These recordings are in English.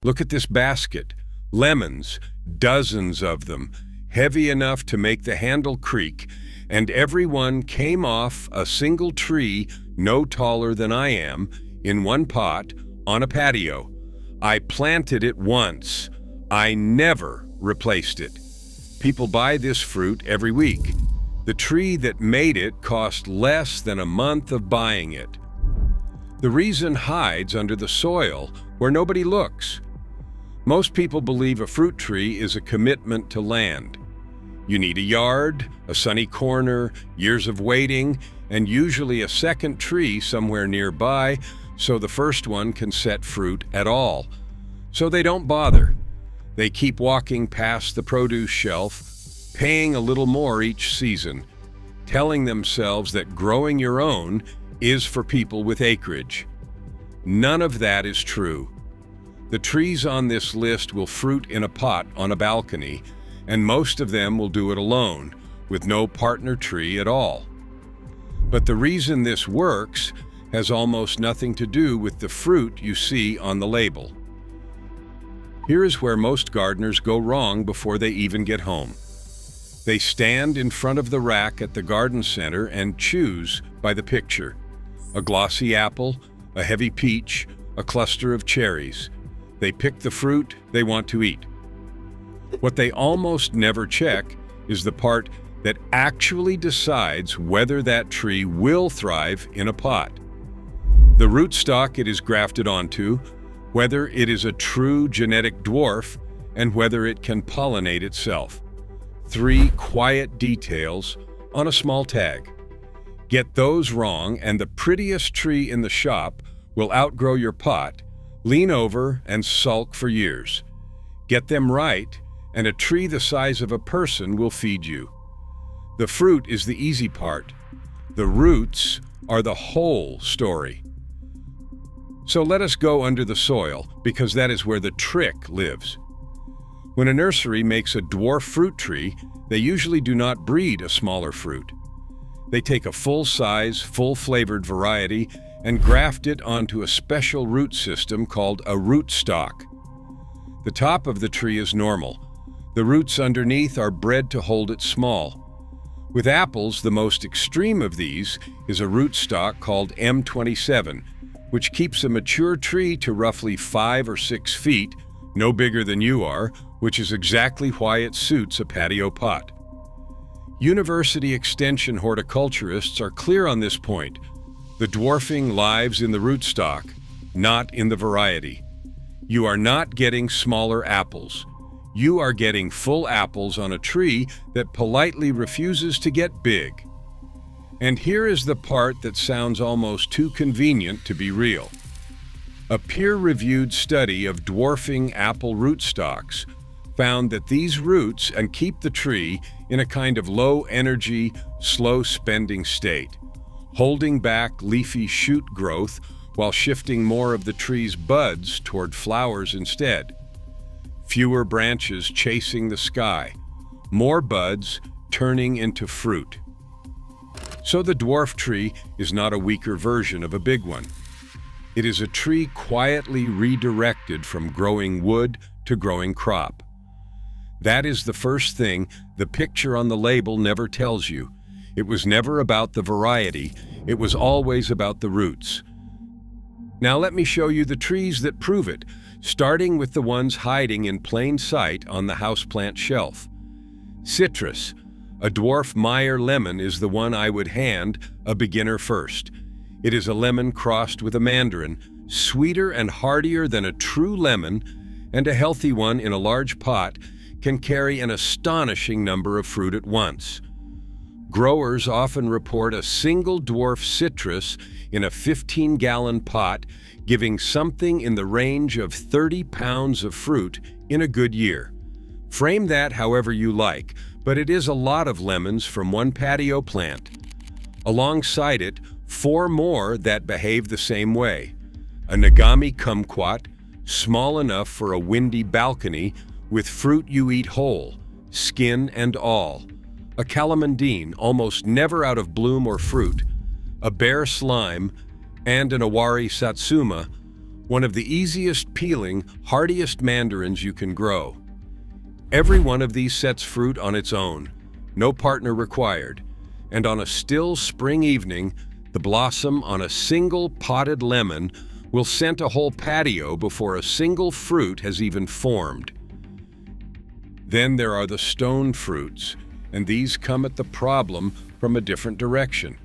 Look at this basket. Lemons, dozens of them, heavy enough to make the handle creak, and every one came off a single tree no taller than I am, in one pot, on a patio. I planted it once. I never replaced it. People buy this fruit every week. The tree that made it cost less than a month of buying it. The reason hides under the soil where nobody looks. Most people believe a fruit tree is a commitment to land. You need a yard, a sunny corner, years of waiting, and usually a second tree somewhere nearby so the first one can set fruit at all. So they don't bother. They keep walking past the produce shelf, paying a little more each season, telling themselves that growing your own is for people with acreage. None of that is true. The trees on this list will fruit in a pot on a balcony, and most of them will do it alone, with no partner tree at all. But the reason this works has almost nothing to do with the fruit you see on the label. Here is where most gardeners go wrong before they even get home. They stand in front of the rack at the garden center and choose by the picture. A glossy apple, a heavy peach, a cluster of cherries. They pick the fruit they want to eat. What they almost never check is the part that actually decides whether that tree will thrive in a pot. The rootstock it is grafted onto, whether it is a true genetic dwarf, and whether it can pollinate itself. 3 quiet details on a small tag. Get those wrong and the prettiest tree in the shop will outgrow your pot, lean over, and sulk for years. Get them right, and a tree the size of a person will feed you. The fruit is the easy part. The roots are the whole story. So let us go under the soil, because that is where the trick lives. When a nursery makes a dwarf fruit tree, they usually do not breed a smaller fruit. They take a full-size, full-flavored variety and graft it onto a special root system called a rootstock. The top of the tree is normal. The roots underneath are bred to hold it small. With apples, the most extreme of these is a rootstock called M27, which keeps a mature tree to roughly 5 or 6 feet, no bigger than you are, which is exactly why it suits a patio pot. University extension horticulturists are clear on this point. The dwarfing lies in the rootstock, not in the variety. You are not getting smaller apples. You are getting full apples on a tree that politely refuses to get big. And here is the part that sounds almost too convenient to be real. A peer-reviewed study of dwarfing apple rootstocks found that these roots and keep the tree in a kind of low-energy, slow-spending state, holding back leafy shoot growth while shifting more of the tree's buds toward flowers instead. Fewer branches chasing the sky, more buds turning into fruit. So the dwarf tree is not a weaker version of a big one. It is a tree quietly redirected from growing wood to growing crop. That is the first thing the picture on the label never tells you. It was never about the variety, it was always about the roots. Now let me show you the trees that prove it, starting with the ones hiding in plain sight on the houseplant shelf. Citrus, a dwarf Meyer lemon, is the one I would hand a beginner first. It is a lemon crossed with a mandarin, sweeter and heartier than a true lemon, and a healthy one in a large pot can carry an astonishing number of fruit at once. Growers often report a single dwarf citrus in a 15-gallon pot giving something in the range of 30 pounds of fruit in a good year. Frame that however you like, but it is a lot of lemons from one patio plant. Alongside it, 4 more that behave the same way. A Nagami kumquat, small enough for a windy balcony, with fruit you eat whole, skin and all. A calamandine, almost never out of bloom or fruit. A bear slime, and an awari satsuma, one of the easiest peeling, hardiest mandarins you can grow. Every one of these sets fruit on its own, no partner required, and on a still spring evening, the blossom on a single potted lemon will scent a whole patio before a single fruit has even formed. Then there are the stone fruits, and these come at the problem from a different direction.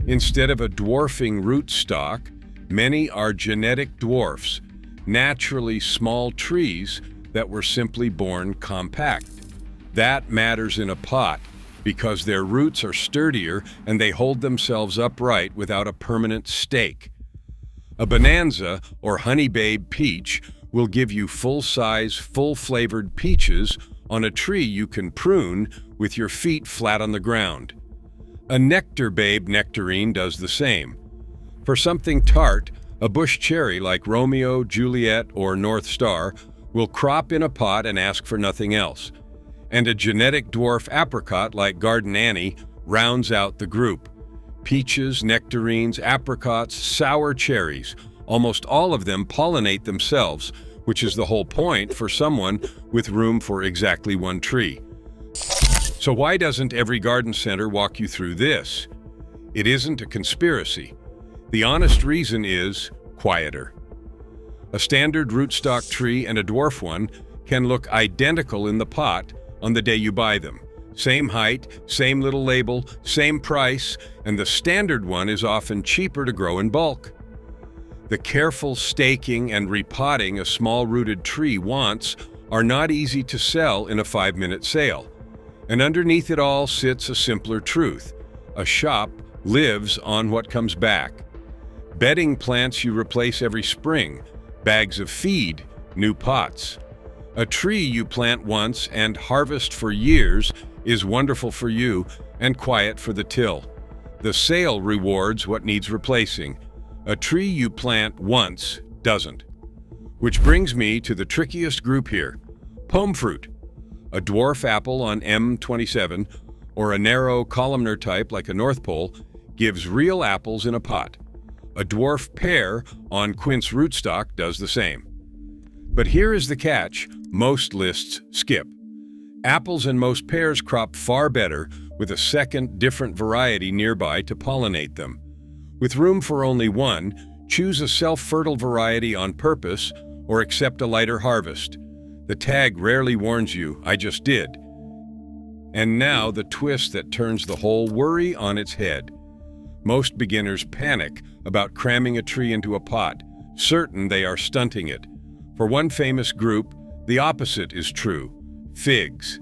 Instead of a dwarfing rootstock, many are genetic dwarfs, naturally small trees that were simply born compact. That matters in a pot because their roots are sturdier and they hold themselves upright without a permanent stake. A bonanza or honey babe peach will give you full-size, full-flavored peaches on a tree you can prune with your feet flat on the ground. A nectar babe nectarine does the same. For something tart, a bush cherry like Romeo, Juliet, or North Star will crop in a pot and ask for nothing else. And a genetic dwarf apricot like Garden Annie rounds out the group. Peaches, nectarines, apricots, sour cherries, almost all of them pollinate themselves, which is the whole point for someone with room for exactly one tree. So why doesn't every garden center walk you through this? It isn't a conspiracy. The honest reason is quieter. A standard rootstock tree and a dwarf one can look identical in the pot on the day you buy them. Same height, same little label, same price, and the standard one is often cheaper to grow in bulk. The careful staking and repotting a small-rooted tree wants are not easy to sell in a 5-minute sale. And underneath it all sits a simpler truth. A shop lives on what comes back. Bedding plants you replace every spring, bags of feed, new pots. A tree you plant once and harvest for years is wonderful for you and quiet for the till. The sale rewards what needs replacing. A tree you plant once doesn't. Which brings me to the trickiest group here, pome fruit. A dwarf apple on M27 or a narrow columnar type like a North Pole gives real apples in a pot. A dwarf pear on quince rootstock does the same. But here is the catch most lists skip. Apples and most pears crop far better with a second, different variety nearby to pollinate them. With room for only one, choose a self-fertile variety on purpose or accept a lighter harvest. The tag rarely warns you, I just did. And now the twist that turns the whole worry on its head. Most beginners panic about cramming a tree into a pot, certain they are stunting it. For one famous group, the opposite is true, figs.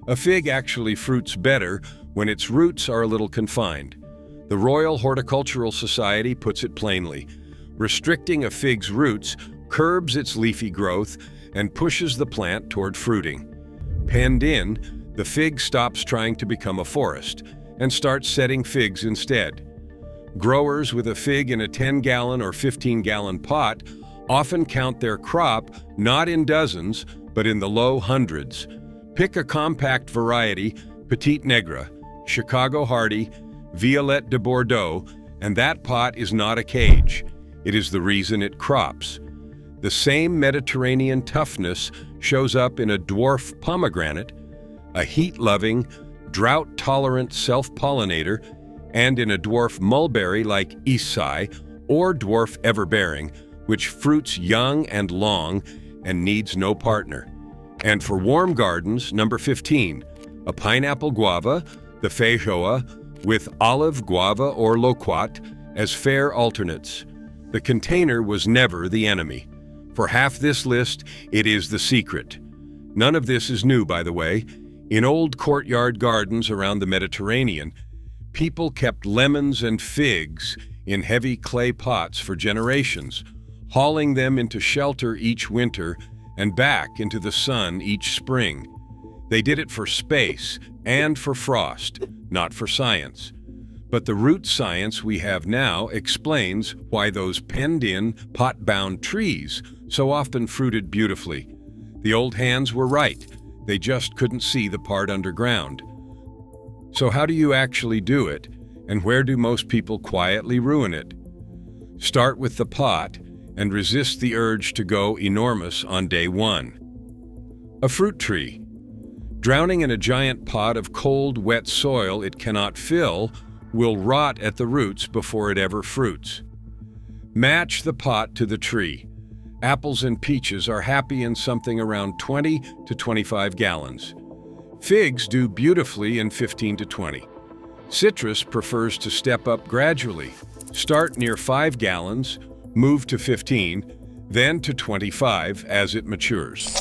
A fig actually fruits better when its roots are a little confined. The Royal Horticultural Society puts it plainly. Restricting a fig's roots curbs its leafy growth and pushes the plant toward fruiting. Penned in, the fig stops trying to become a forest and starts setting figs instead. Growers with a fig in a 10-gallon or 15-gallon pot often count their crop not in dozens, but in the low hundreds. Pick a compact variety, Petite Negra, Chicago Hardy, Violette de Bordeaux, and that pot is not a cage. It is the reason it crops. The same Mediterranean toughness shows up in a dwarf pomegranate, a heat-loving, drought-tolerant self-pollinator, and in a dwarf mulberry like Isai or dwarf everbearing, which fruits young and long and needs no partner. And for warm gardens, number 15, a pineapple guava, the feijoa, with olive, guava, or loquat as fair alternates. The container was never the enemy. For half this list, it is the secret. None of this is new, by the way. In old courtyard gardens around the Mediterranean, people kept lemons and figs in heavy clay pots for generations, hauling them into shelter each winter and back into the sun each spring. They did it for space and for frost, not for science. But the root science we have now explains why those penned-in, pot-bound trees so often fruited beautifully. The old hands were right. They just couldn't see the part underground. So how do you actually do it, and where do most people quietly ruin it? Start with the pot and resist the urge to go enormous on day one. A fruit tree. Drowning in a giant pot of cold, wet soil it cannot fill will rot at the roots before it ever fruits. Match the pot to the tree. Apples and peaches are happy in something around 20 to 25 gallons. Figs do beautifully in 15 to 20. Citrus prefers to step up gradually. Start near 5 gallons, move to 15, then to 25 as it matures.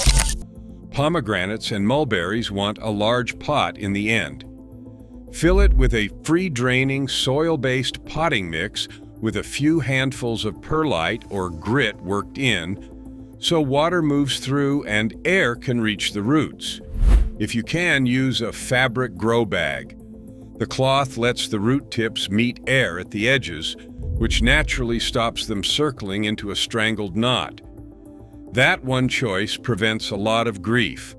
Pomegranates and mulberries want a large pot in the end. Fill it with a free-draining, soil-based potting mix with a few handfuls of perlite or grit worked in, so water moves through and air can reach the roots. If you can, use a fabric grow bag. The cloth lets the root tips meet air at the edges, which naturally stops them circling into a strangled knot. That one choice prevents a lot of grief.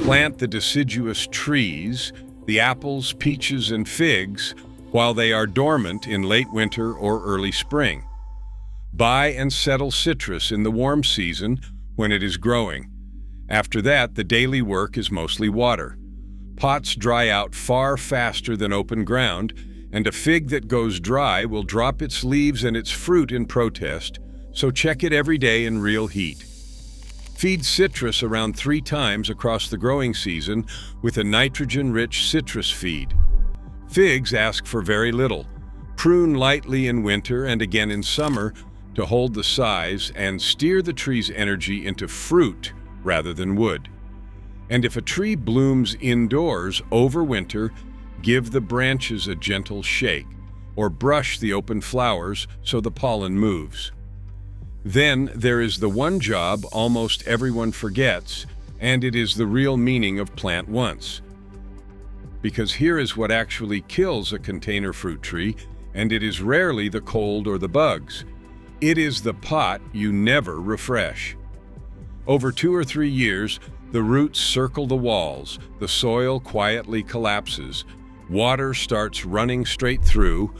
Plant the deciduous trees, the apples, peaches, and figs, while they are dormant in late winter or early spring. Buy and settle citrus in the warm season when it is growing. After that, the daily work is mostly water. Pots dry out far faster than open ground, and a fig that goes dry will drop its leaves and its fruit in protest, so check it every day in real heat. Feed citrus around 3 times across the growing season with a nitrogen-rich citrus feed. Figs ask for very little. Prune lightly in winter and again in summer to hold the size and steer the tree's energy into fruit rather than wood. And if a tree blooms indoors over winter, give the branches a gentle shake or brush the open flowers so the pollen moves. Then there is the one job almost everyone forgets, and it is the real meaning of plant once. Because here is what actually kills a container fruit tree, and it is rarely the cold or the bugs. It is the pot you never refresh. Over 2 or 3 years, the roots circle the walls, the soil quietly collapses, water starts running straight through,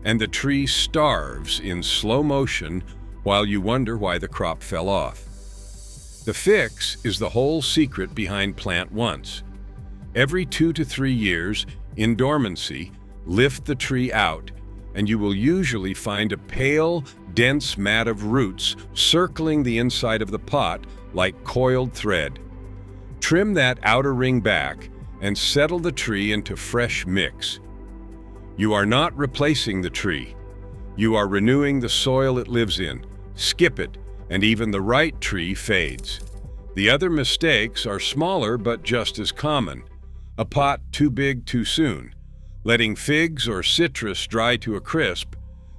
and the tree starves in slow motion while you wonder why the crop fell off. The fix is the whole secret behind plant once. Every 2 to 3 years, in dormancy, lift the tree out, and you will usually find a pale, dense mat of roots circling the inside of the pot like coiled thread. Trim that outer ring back and settle the tree into fresh mix. You are not replacing the tree. You are renewing the soil it lives in. Skip it, and even the right tree fades. The other mistakes are smaller but just as common. A pot too big too soon, letting figs or citrus dry to a crisp,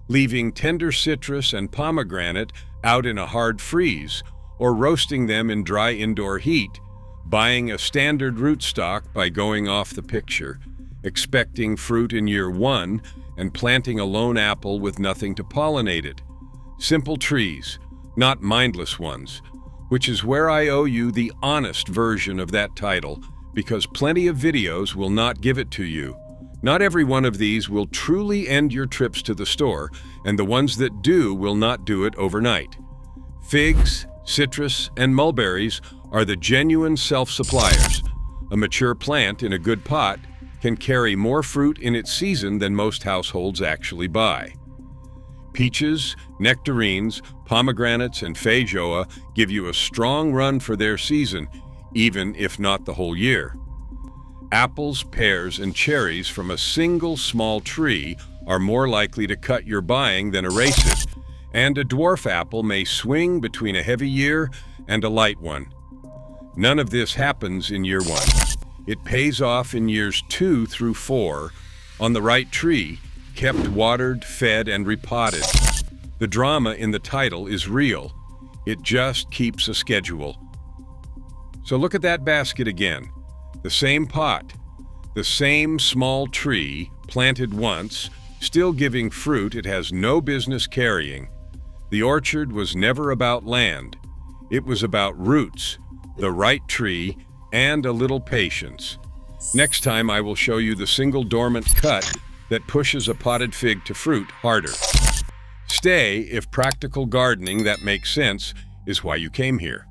leaving tender citrus and pomegranate out in a hard freeze, or roasting them in dry indoor heat, buying a standard rootstock by going off the picture, expecting fruit in year 1, and planting a lone apple with nothing to pollinate it. Simple trees, not mindless ones, which is where I owe you the honest version of that title, because plenty of videos will not give it to you. Not every one of these will truly end your trips to the store, and the ones that do will not do it overnight. Figs, citrus, and mulberries are the genuine self-suppliers. A mature plant in a good pot can carry more fruit in its season than most households actually buy. Peaches, nectarines, pomegranates, and feijoa give you a strong run for their season, even if not the whole year. Apples, pears, and cherries from a single small tree are more likely to cut your buying than erase it, and a dwarf apple may swing between a heavy year and a light one. None of this happens in year 1. It pays off in years 2 through 4 on the right tree, kept watered, fed, and repotted. The drama in the title is real. It just keeps a schedule. So look at that basket again. The same pot, the same small tree, planted once, still giving fruit it has no business carrying. The orchard was never about land. It was about roots, the right tree, and a little patience. Next time I will show you the single dormant cut that pushes a potted fig to fruit harder. stay if practical gardening that makes sense is why you came here.